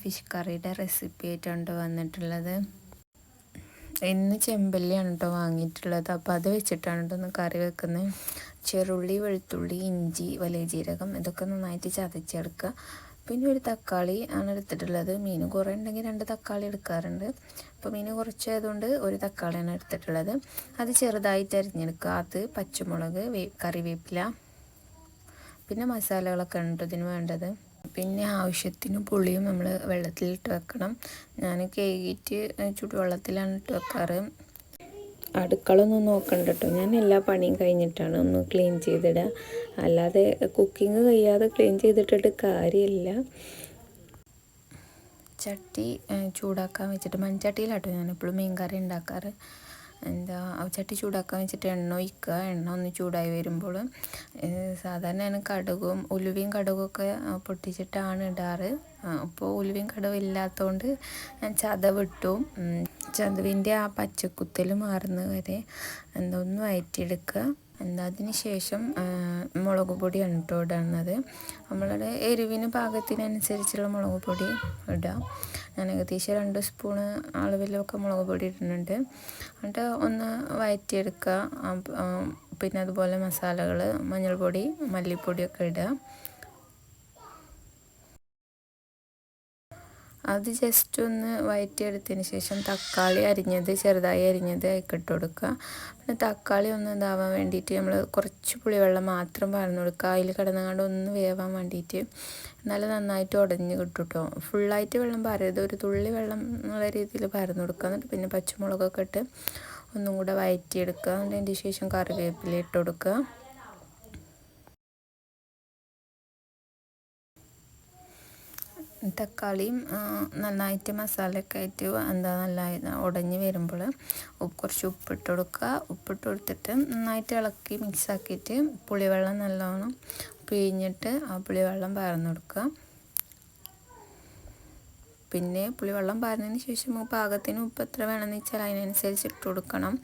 Fish കറിയുടെ recipe ആയിട്ടാണ് വന്നിട്ടുള്ളത്. ഇന്ന് ചെമ്പല്ലിയാണ് കേട്ടോ വാങ്ങിയിട്ടുള്ളത്. അപ്പോൾ അത് വെച്ചിട്ടാണ് കേട്ടോ ഒന്ന് കറി വെക്കുന്നത്. ചെറുള്ളി, വെളുത്തുള്ളി, ഇഞ്ചി, വലിയ ജീരകം ഇതൊക്കെ നന്നായിട്ട് ചതച്ചെടുക്കുക. പിന്നെ ഒരു തക്കാളി ആണ് എടുത്തിട്ടുള്ളത്. മീൻ കുറേ ഉണ്ടെങ്കിൽ 2 തക്കാളി എടുക്കാറുണ്ട്. അപ്പോൾ മീൻ കുറച്ചായതുകൊണ്ട് ഒരു തക്കാളിയാണ് എടുത്തിട്ടുള്ളത്. അത് ചെറുതായിട്ട് അരിഞ്ഞെടുക്കുക. അത് പച്ചമുളക്, കറിവേപ്പില, പിന്നെ മസാലകളൊക്കെ ഉണ്ട് ഇതിന് വേണ്ടത്. പിന്നെ ആവശ്യത്തിന് പുളിയും നമ്മൾ വെള്ളത്തിലിട്ട് വെക്കണം. ഞാൻ കഴുകിയിട്ട് ചൂടുവെള്ളത്തിലാണ് ഇട്ട് വെക്കാറ്. അടുക്കള ഒന്നും നോക്കണ്ട കേട്ടോ, ഞാൻ എല്ലാ പണിയും കഴിഞ്ഞിട്ടാണ് ഒന്ന് ക്ലീൻ ചെയ്തിടുക. അല്ലാതെ കുക്കിംഗ് കഴിയാതെ ക്ലീൻ ചെയ്തിട്ടിട്ട് കാര്യമില്ല. ചട്ടി ചൂടാക്കാൻ വെച്ചിട്ട് മൺചട്ടിയിലാട്ടോ ഞാനെപ്പോഴും മീൻ കറി ഉണ്ടാക്കാറ്. ചട്ടി ചൂടാക്കാൻ വെച്ചിട്ട് എണ്ണ ഒഴിക്കുക. എണ്ണ ഒന്ന് ചൂടായി വരുമ്പോൾ സാധാരണ ഞാൻ കടുകും ഉലുവയും കടുകൊക്കെ പൊട്ടിച്ചിട്ടാണ് ഇടാറ്. അപ്പോൾ ഉലുവയും കടുകും ഇല്ലാത്തതുകൊണ്ട് ഞാൻ ചതവിട്ടു. ചതവിൻ്റെ ആ പച്ചക്കുത്തൽ മാറുന്നത് വരെ ഒന്ന് വഴറ്റിയെടുക്കുക. അതിന് ശേഷം മുളക് പൊടിയാണ് കേട്ടോ ഇടുന്നത്. നമ്മളുടെ എരിവിന് പാകത്തിനനുസരിച്ചുള്ള മുളക് പൊടി ഇടാം. ഞാൻ ഏകദേശം 2 സ്പൂണ് അളവിലൊക്കെ മുളക് പൊടി ഇടുന്നുണ്ട്. എന്നിട്ട് ഒന്ന് വഴറ്റിയെടുക്കുക. പിന്നെ അതുപോലെ മസാലകൾ മഞ്ഞൾപ്പൊടി, മല്ലിപ്പൊടിയൊക്കെ ഇടുക. അത് ജസ്റ്റ് ഒന്ന് വഴറ്റിയെടുത്തതിന് ശേഷം തക്കാളി ചെറുതായി അരിഞ്ഞത് അതിലേക്ക് ഇട്ട് കൊടുക്കുക. പിന്നെ തക്കാളി ഒന്ന് ഇതാവാൻ വേണ്ടിയിട്ട് നമ്മൾ കുറച്ച് പുളിവെള്ളം മാത്രം പകർന്നു കൊടുക്കുക. അതിൽ കിടന്നുകൊണ്ട് ഒന്ന് വേവാൻ വേണ്ടിയിട്ട്. എന്നാലും നന്നായിട്ട് ഉടഞ്ഞ് കിട്ടും കേട്ടോ. ഫുള്ളായിട്ട് വെള്ളം പകരരുത്, ഒരു തുള്ളി വെള്ളം എന്നുള്ള രീതിയിൽ പകർന്നു കൊടുക്കുക. എന്നിട്ട് പിന്നെ പച്ചമുളകൊക്കെ ഇട്ട് ഒന്നും കൂടെ വഴറ്റിയെടുക്കുക. അതിൻ്റെ ശേഷം കറിവേപ്പില ഇട്ട് കൊടുക്കുക. തക്കാളിയും നന്നായിട്ട് മസാലയൊക്കെ ആയിട്ട് നല്ല ഉടഞ്ഞ് വരുമ്പോൾ കുറച്ച് ഉപ്പിട്ട് കൊടുക്കുക. ഉപ്പിട്ട് കൊടുത്തിട്ട് നന്നായിട്ട് ഇളക്കി മിക്സാക്കിയിട്ട് പുളിവെള്ളം നല്ലോണം പിഴിഞ്ഞിട്ട് ആ പുളിവെള്ളം പകർന്നു കൊടുക്കുക. പിന്നെ പുളിവെള്ളം പകർന്നതിന് ശേഷം പാകത്തിന് ഉപ്പ് എത്ര വേണമെന്ന് വെച്ചാൽ അതിനനുസരിച്ച് ഇട്ട് കൊടുക്കണം.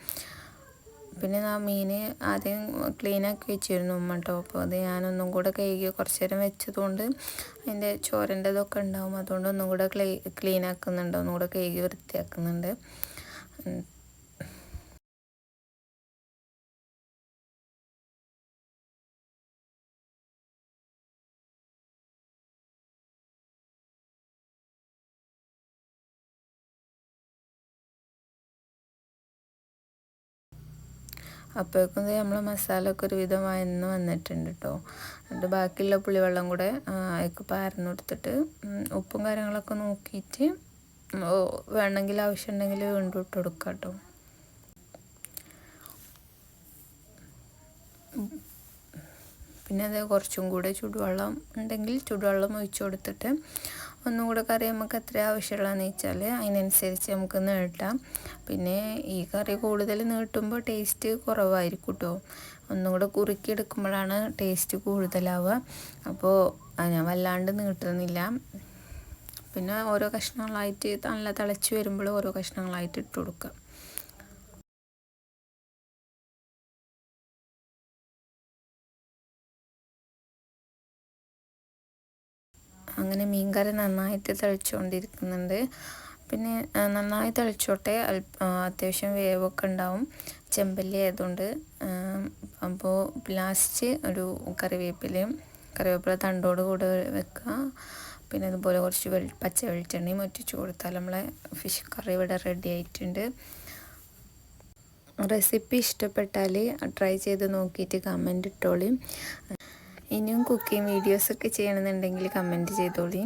പിന്നെ മീൻ ആദ്യം ക്ലീനാക്കി വെച്ചിരുന്നു ഉമ്മ കേട്ടോ. അപ്പോൾ അത് ഞാനൊന്നും കൂടെ കഴുകി കുറച്ച് നേരം വെച്ചതുകൊണ്ട് അതിൻ്റെ ചോരൻ്റെതൊക്കെ ഉണ്ടാവും. അതുകൊണ്ട് ഒന്നും കൂടെ ക്ലീനാക്കുന്നുണ്ട്, ഒന്നും കൂടെ കഴുകി വൃത്തിയാക്കുന്നുണ്ട്. അപ്പോഴേക്കും നമ്മൾ മസാല ഒക്കെ ഒരുവിധം വഴന്ന് വന്നിട്ടുണ്ട് കേട്ടോ. എന്നിട്ട് ബാക്കിയുള്ള പുളിവെള്ളം കൂടെ അതിലേക്ക് പകർന്നു കൊടുത്തിട്ട് ഉപ്പും കാര്യങ്ങളൊക്കെ നോക്കിയിട്ട് വേണമെങ്കിൽ ആവശ്യമുണ്ടെങ്കിൽ വീണ്ടും ഇട്ട് കൊടുക്കുക കേട്ടോ. പിന്നെ അത് കുറച്ചും കൂടെ ചൂടുവെള്ളം ഉണ്ടെങ്കിൽ ചൂടുവെള്ളം ഒഴിച്ചു കൊടുത്തിട്ട് ഒന്നും കൂടെ കറി നമുക്ക് എത്ര ആവശ്യമുള്ളതെന്ന് വെച്ചാൽ അതിനനുസരിച്ച് നമുക്ക് നീട്ടാം. പിന്നെ ഈ കറി കൂടുതൽ നീട്ടുമ്പോൾ ടേസ്റ്റ് കുറവായിരിക്കും കേട്ടോ. ഒന്നും കൂടെ കുറുക്കി എടുക്കുമ്പോഴാണ് ടേസ്റ്റ് കൂടുതലാവുക. അപ്പോൾ ഞാൻ വല്ലാണ്ട് നീട്ടുന്നില്ല. പിന്നെ ഓരോ കഷ്ണങ്ങളായിട്ട് നല്ല തിളച്ച് വരുമ്പോൾ ഓരോ കഷ്ണങ്ങളായിട്ട് ഇട്ട് കൊടുക്കുക. അങ്ങനെ മീൻകറി നന്നായിട്ട് തിളച്ചുകൊണ്ടിരിക്കുന്നുണ്ട്. പിന്നെ നന്നായി തിളച്ചോട്ടെ, അത്യാവശ്യം വേവൊക്കെ ഉണ്ടാവും ചെമ്പല്ലി ആയതുകൊണ്ട്. അപ്പോൾ ലാസ്റ്റ് ഒരു കറിവേപ്പില തണ്ടോട് കൂടെ വെക്കുക. പിന്നെ അതുപോലെ കുറച്ച് പച്ച വെളിച്ചെണ്ണയും ഒറ്റിച്ച് കൊടുത്താൽ നമ്മളെ ഫിഷ് കറി ഇവിടെ റെഡി ആയിട്ടുണ്ട്. റെസിപ്പി ഇഷ്ടപ്പെട്ടാൽ ട്രൈ ചെയ്ത് നോക്കിയിട്ട് കമൻറ്റ് ഇട്ടോളി. ഇനിയും കുക്കിംഗ് വീഡിയോസൊക്കെ ചെയ്യണമെന്നുണ്ടെങ്കിൽ കമൻറ്റ് ചെയ്തോളി.